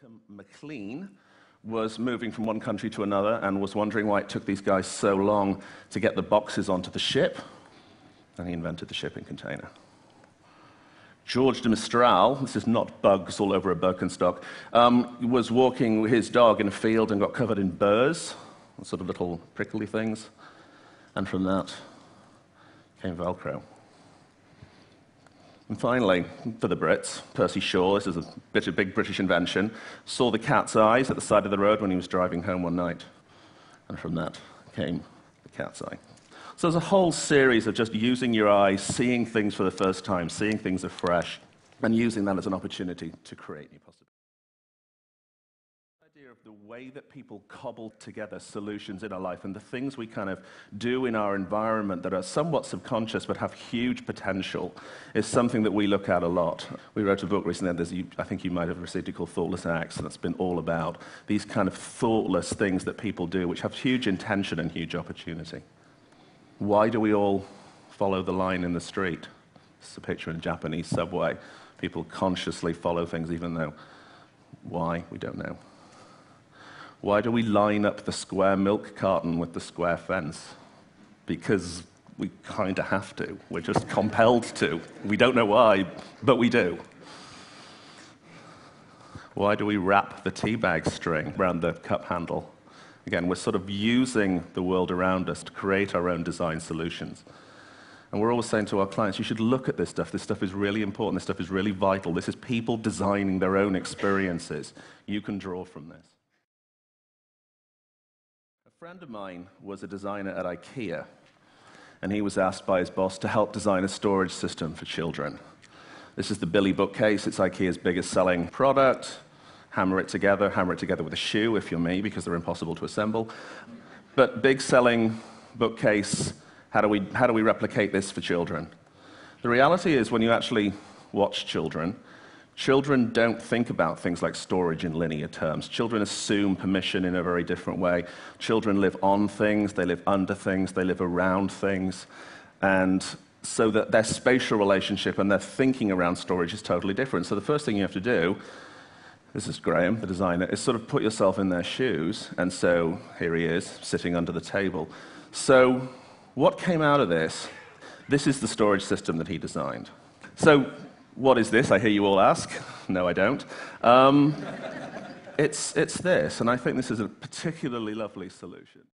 Malcolm McLean was moving from one country to another and was wondering why it took these guys so long to get the boxes onto the ship, and he invented the shipping container. George de Mistral, this is not bugs all over a Birkenstock, was walking with his dog in a field and got covered in burrs, sort of little prickly things, and from that came Velcro. And finally, for the Brits, Percy Shaw, this is a big British invention, saw the cat's eyes at the side of the road when he was driving home one night, and from that came the cat's eye. So there's a whole series of just using your eyes, seeing things for the first time, seeing things afresh, and using that as an opportunity to create new possibilities. The idea of the way that people cobble together solutions in our life and the things we kind of do in our environment that are somewhat subconscious but have huge potential is something that we look at a lot. We wrote a book recently, I think you might have received it, called Thoughtless Acts, and it's been all about these kind of thoughtless things that people do which have huge intention and huge opportunity. Why do we all follow the line in the street? This is a picture in a Japanese subway. People consciously follow things even though why, we don't know. Why do we line up the square milk carton with the square fence? Because we kind of have to. We're just compelled to. We don't know why, but we do. Why do we wrap the tea bag string around the cup handle? Again, we're sort of using the world around us to create our own design solutions. And we're always saying to our clients, you should look at this stuff. This stuff is really important. This stuff is really vital. This is people designing their own experiences. You can draw from this. A friend of mine was a designer at IKEA, and he was asked by his boss to help design a storage system for children. This is the Billy bookcase. It's IKEA's biggest selling product. Hammer it together with a shoe if you're me, because they're impossible to assemble. But big selling bookcase, how do we replicate this for children? The reality is when you actually watch children don't think about things like storage in linear terms. Children assume permission in a very different way. Children live on things, they live under things, they live around things, and so that their spatial relationship and their thinking around storage is totally different. So the first thing you have to do, this is Graham, the designer, is sort of put yourself in their shoes, and so here he is, sitting under the table. So what came out of this? This is the storage system that he designed. So what is this, I hear you all ask? No, I don't. It's this, and I think this is a particularly lovely solution.